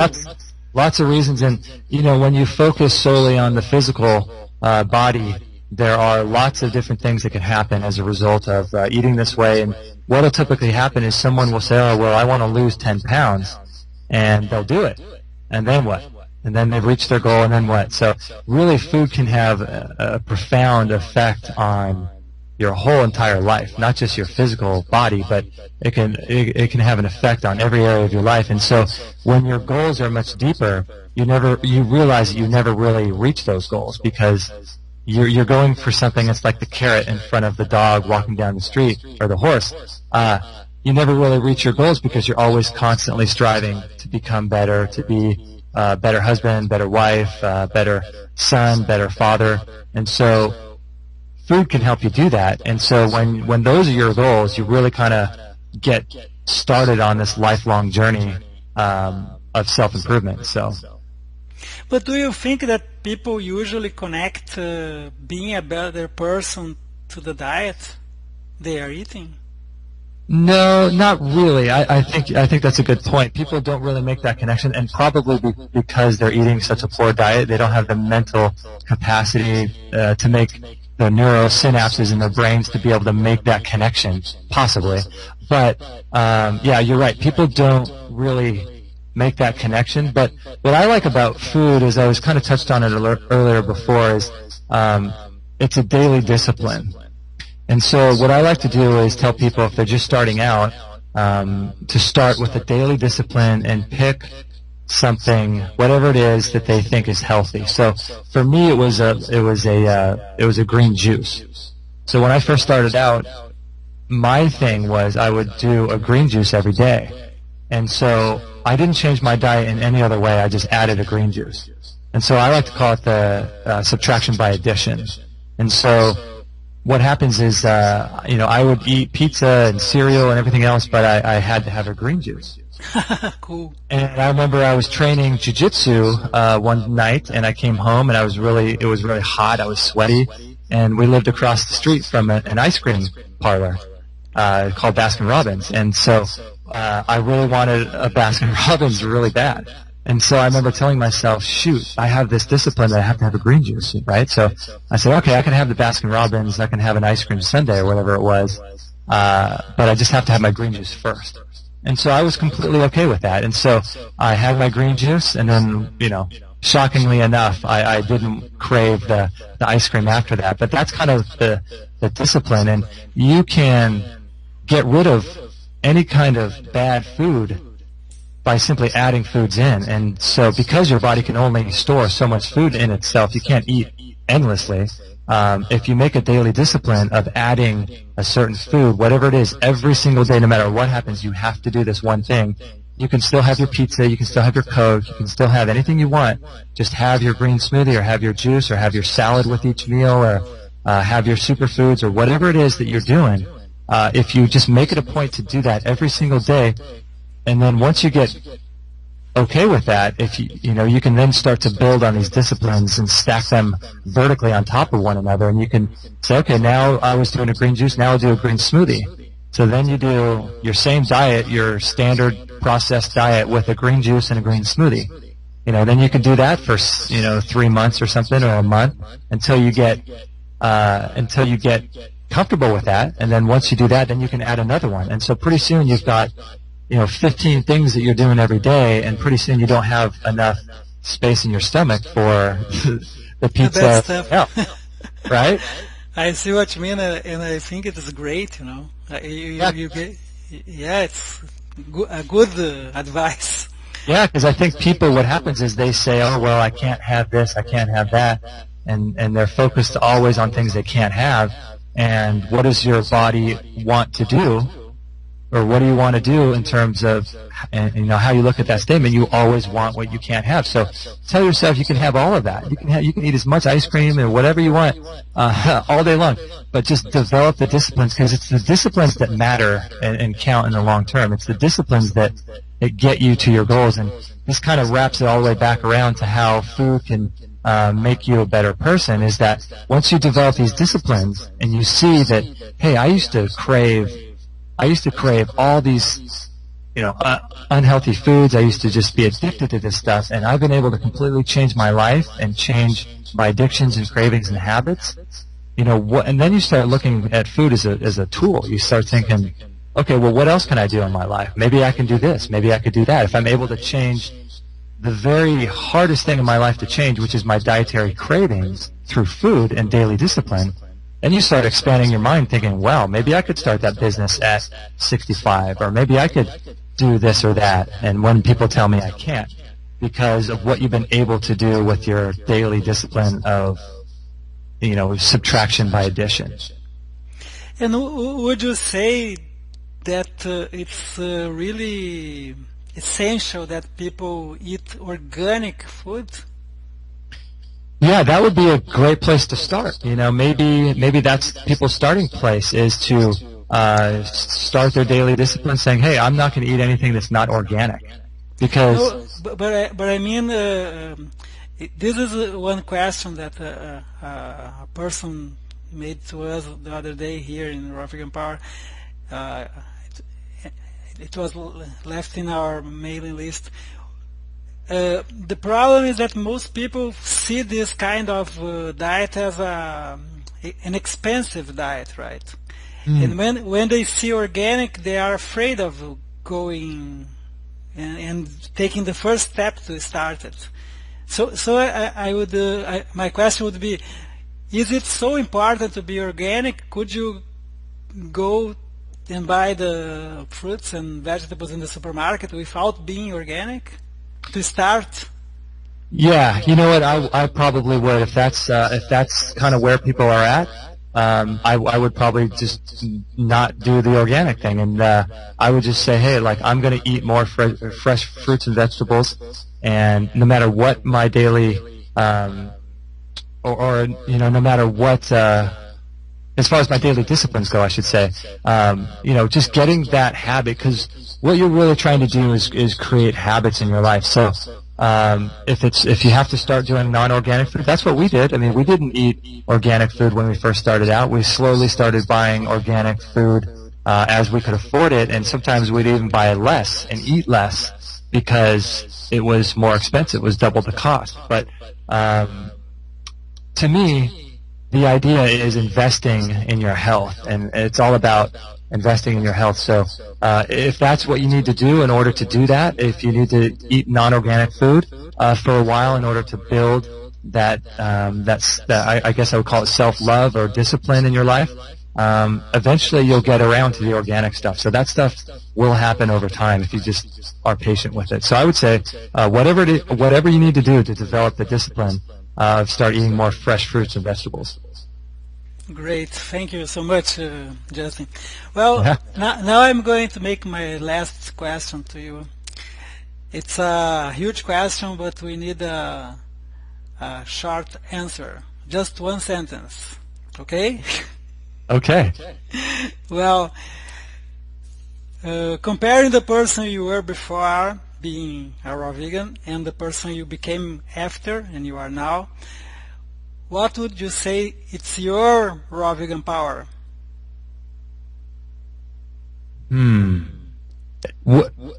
Speaker 2: Lots of reasons, and when you focus solely on the physical body, there are lots of different things that can happen as a result of eating this way. And what will typically happen is someone will say, oh, well, I want to lose 10 pounds, and they'll do it. And then what? And then they've reached their goal, and then what? So really, food can have a profound effect on your whole entire life, not just your physical body, but it can have an effect on every area of your life. And so when your goals are much deeper, you realize that you never really reach those goals because you're going for something that's like the carrot in front of the dog walking down the street or the horse. You never really reach your goals because you're always constantly striving to become better, to be a better husband, better wife, better son, better father. And so food can help you do that. And so when those are your goals, you really kind of get started on this lifelong journey of self-improvement. So.
Speaker 1: But do you think that people usually connect being a better person to the diet they are eating?
Speaker 2: No, not really. I think that's a good point. People don't really make that connection, and probably because they're eating such a poor diet, they don't have the mental capacity to make the neural synapses in their brains to be able to make that connection, possibly. But yeah, you're right. People don't really make that connection. But what I like about food is, I was kind of touched on it earlier before, is it's a daily discipline. And so what I like to do is tell people, if they're just starting out, to start with a daily discipline and pick something, whatever it is that they think is healthy. So for me, it was a green juice. So when I first started out, my thing was I would do a green juice every day. And so I didn't change my diet in any other way. I just added a green juice. And so I like to call it the subtraction by addition. And so what happens is, I would eat pizza and cereal and everything else, but I had to have a green juice.
Speaker 1: Cool.
Speaker 2: And I remember I was training jiu-jitsu one night, and I came home, and it was really hot. I was sweaty, and we lived across the street from an ice cream parlor called Baskin Robbins. And so I really wanted a Baskin Robbins really bad. And so I remember telling myself, shoot, I have this discipline that I have to have a green juice, right? So I said, okay, I can have the Baskin Robbins, I can have an ice cream sundae or whatever it was, but I just have to have my green juice first. And so I was completely okay with that. And so I had my green juice, and then, shockingly enough, I didn't crave the ice cream after that. But that's kind of the discipline. And you can get rid of any kind of bad food by simply adding foods in. And so because your body can only store so much food in itself, you can't eat endlessly. If you make a daily discipline of adding a certain food, whatever it is, every single day, no matter what happens, you have to do this one thing. You can still have your pizza, you can still have your Coke, you can still have anything you want. Just have your green smoothie, or have your juice, or have your salad with each meal, or have your superfoods, or whatever it is that you're doing. If you just make it a point to do that every single day, and then once you get okay with that, if you can then start to build on these disciplines and stack them vertically on top of one another, and you can say, okay, now I was doing a green juice, now I'll do a green smoothie. So then you do your same diet, your standard processed diet, with a green juice and a green smoothie. Then you can do that for 3 months or something, or a month, until you get comfortable with that. And then once you do that, then you can add another one. And so pretty soon you've got 15 things that you're doing every day, and pretty soon you don't have enough space in your stomach for the pizza. Yeah. Right?
Speaker 1: I see what you mean, and I think it is great, it's a good advice.
Speaker 2: Yeah, because I think people, what happens is they say, oh, well, I can't have this, I can't have that, and they're focused always on things they can't have. And what does your body want to do? Or what do you want to do in terms of, how you look at that statement? You always want what you can't have. So tell yourself you can have all of that. You can eat as much ice cream and whatever you want all day long. But just develop the disciplines, because it's the disciplines that matter and count in the long term. It's the disciplines that get you to your goals. And this kind of wraps it all the way back around to how food can make you a better person. Is that once you develop these disciplines and you see that, hey, I used to crave all these, unhealthy foods. I used to just be addicted to this stuff, and I've been able to completely change my life and change my addictions and cravings and habits. And then you start looking at food as a tool. You start thinking, okay, well, what else can I do in my life? Maybe I can do this. Maybe I could do that. If I'm able to change the very hardest thing in my life to change, which is my dietary cravings, through food and daily discipline, And you start expanding your mind thinking, well, maybe I could start that business at 65, or maybe I could do this or that. And when people tell me I can't, because of what you've been able to do with your daily discipline of, subtraction by addition.
Speaker 1: And would you say that it's really essential that people eat organic food?
Speaker 2: Yeah, that would be a great place to start. Maybe that's people's starting place, is to start their daily discipline saying, hey, I'm not going to eat anything that's not organic. Because
Speaker 1: but I mean, this is one question that a person made to us the other day here in Raw Vegan Power. It was left in our mailing list. The problem is that most people see this kind of diet as an expensive diet, right? And when they see organic, they are afraid of going and taking the first step to start it. So my question would be: is it so important to be organic? Could you go and buy the fruits and vegetables in the supermarket without being organic to start?
Speaker 2: Yeah, you know what? I probably would, if that's kind of where people are at. I would probably just not do the organic thing, and I would just say, hey, like, I'm going to eat more fresh fruits and vegetables, and no matter what my daily, no matter what, as far as my daily disciplines go, I should say, just getting that habit, because what you're really trying to do is create habits in your life. So if you have to start doing non-organic food, that's what we did. I mean, we didn't eat organic food when we first started out. We slowly started buying organic food as we could afford it, and sometimes we'd even buy less and eat less because it was more expensive. It was double the cost. But to me, the idea is investing in your health, and it's all about investing in your health. So if that's what you need to do in order to do that, if you need to eat non-organic food for a while in order to build that, I guess I would call it self-love or discipline in your life, eventually you'll get around to the organic stuff. So that stuff will happen over time if you just are patient with it. So I would say whatever you need to do to develop the discipline, start eating more fresh fruits and vegetables.
Speaker 1: Great, thank you so much, Justin. Well, now I'm going to make my last question to you. It's a huge question, but we need a short answer. Just one sentence, okay?
Speaker 2: Okay.
Speaker 1: Well, comparing the person you were before being a raw vegan and the person you became after and you are now, what would you say it's your raw vegan power?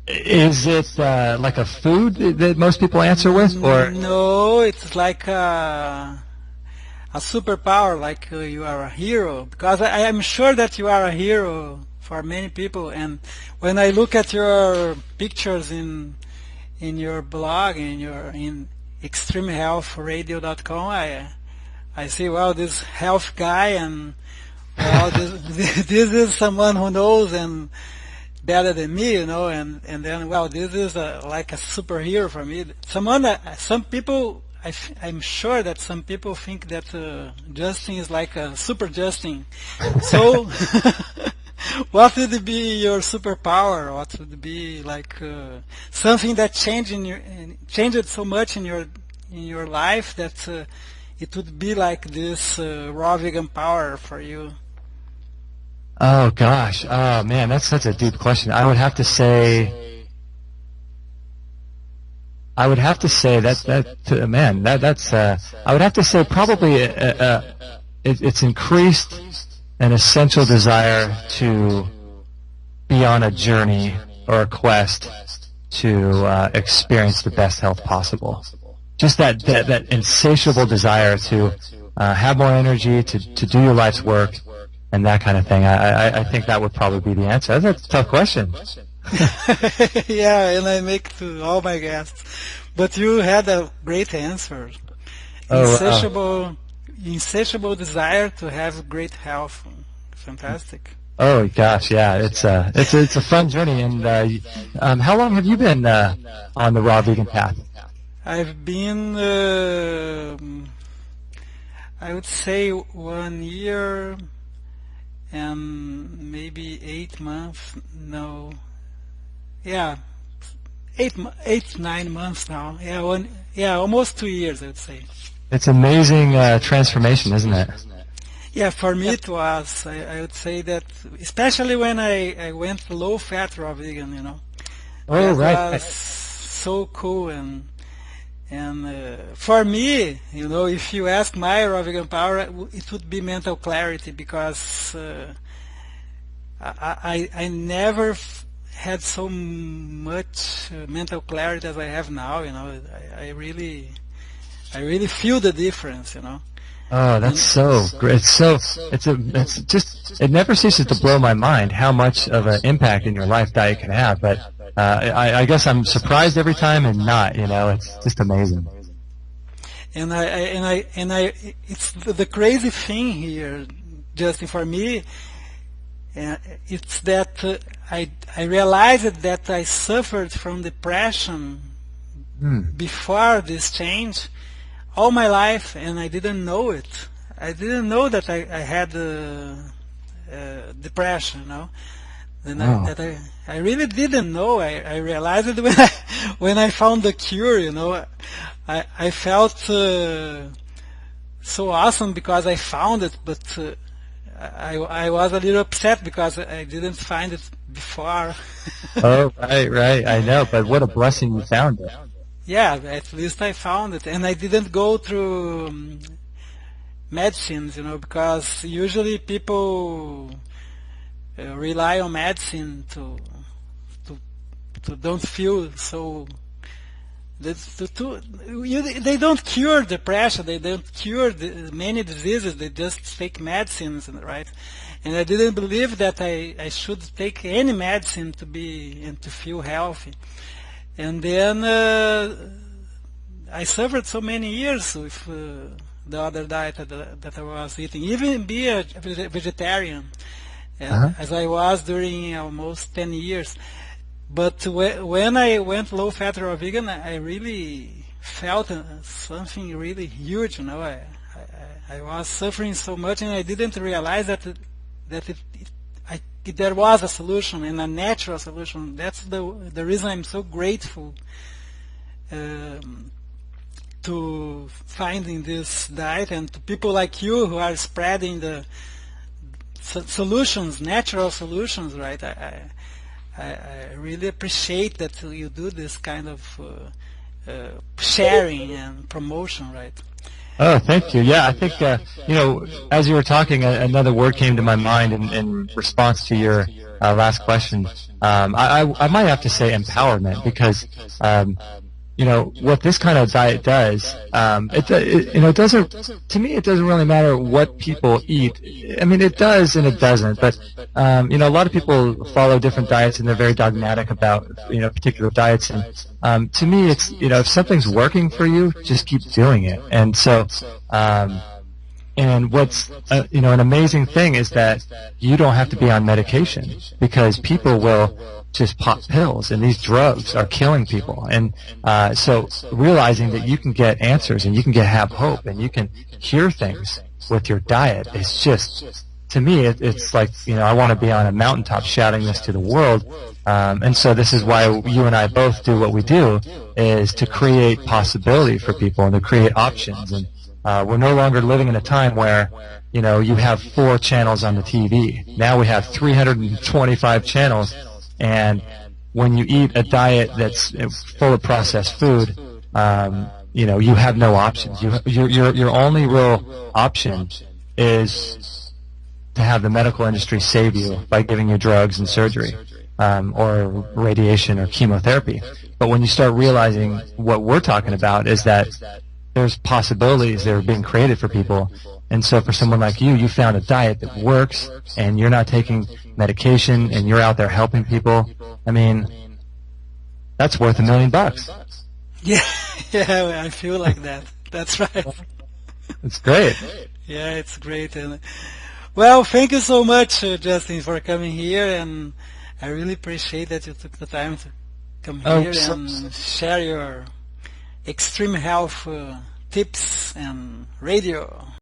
Speaker 2: Is it like a food that most people answer with, or
Speaker 1: no? It's like a superpower, like you are a hero. Because I am sure that you are a hero for many people. And when I look at your pictures in your blog, in extremehealthradio.com, I see, well, this health guy, and well, this is someone who knows and better than me, and then, well, this is like a superhero for me. Some people, I'm sure that some people think that Justin is like a super Justin. So, what would be your superpower? What would be like something that changed so much in your life that it would be like this raw vegan power for you?
Speaker 2: Oh gosh, oh man, that's such a deep question. I would have to say I would have to say probably it's increased an essential desire to be on a journey or a quest to experience the best health possible. Just that insatiable desire to have more energy, to do your life's work, and that kind of thing. I think that would probably be the answer. That's a tough question.
Speaker 1: Yeah, and I make to all my guests. But you had a great answer. Insatiable insatiable desire to have great health. Fantastic.
Speaker 2: Oh gosh, yeah, it's a fun journey. And how long have you been on the raw vegan path?
Speaker 1: I've been, I would say, 1 year and maybe 8 months. No, yeah, 9 months now. Yeah, almost 2 years, I would say.
Speaker 2: It's amazing transformation, isn't it?
Speaker 1: Yeah, for me it was. I would say that, especially when I went low-fat raw vegan,
Speaker 2: Oh,
Speaker 1: that
Speaker 2: right.
Speaker 1: was so cool. And for me, if you ask my raw vegan power, it would be mental clarity, because I never had so much mental clarity as I have now. I really feel the difference.
Speaker 2: Oh, that's so great. It never ceases to blow my mind how much of an impact in your life diet can have. But I guess I'm surprised every time and not. It's just amazing.
Speaker 1: And it's the crazy thing here, Justin, for me. It's that I realized that I suffered from depression before this change all my life, and I didn't know it. I didn't know that I had depression, that I really didn't know. I realized it when I found the cure. I felt so awesome because I found it, but I was a little upset because I didn't find it before.
Speaker 2: Oh, right. I know, but what a blessing you found it.
Speaker 1: Yeah, at least I found it, and I didn't go through medicines, because usually people rely on medicine to don't feel so. They don't cure depression. They don't cure many diseases. They just take medicines, right? And I didn't believe that I should take any medicine to be and to feel healthy. And then I suffered so many years with the other diet that I was eating, even be a vegetarian, as I was during almost 10 years. But when I went low-fat raw vegan, I really felt something really huge. I was suffering so much, and I didn't realize that there was a solution, and a natural solution. That's the reason I'm so grateful to finding this diet, and to people like you who are spreading the solutions, natural solutions, right? I really appreciate that you do this kind of sharing and promotion, right?
Speaker 2: Oh, thank you. Yeah, I think, as you were talking, another word came to my mind in response to your last question. I might have to say empowerment, because, what this kind of diet does, it doesn't, to me, it doesn't really matter what people eat. I mean, it does and it doesn't, but, a lot of people follow different diets and they're very dogmatic about, particular diets. And, to me, it's, if something's working for you, just keep doing it. And so, and what's, an amazing thing is that you don't have to be on medication, because people will just pop pills, and these drugs are killing people. And so realizing that you can get answers, and you can have hope, and you can hear things with your diet, is just, to me, it's like, I want to be on a mountaintop shouting this to the world. And so this is why you and I both do what we do, is to create possibility for people and to create options. And we're no longer living in a time where, you have 4 channels on the TV. Now we have 325 channels. And when you eat a diet that's full of processed food, you have no options. Your only real option is to have the medical industry save you by giving you drugs and surgery, or radiation or chemotherapy. But when you start realizing what we're talking about is that there's possibilities that are being created for people. And so for someone like you, you found a diet that works, and you're not taking medication, and you're out there helping people. I mean, that's worth $1 million.
Speaker 1: Yeah, I feel like that. That's right.
Speaker 2: It's great.
Speaker 1: Yeah, it's great. And well, thank you so much, Justin, for coming here, and I really appreciate that you took the time to come
Speaker 2: Oh,
Speaker 1: here and share your extreme health tips and radio.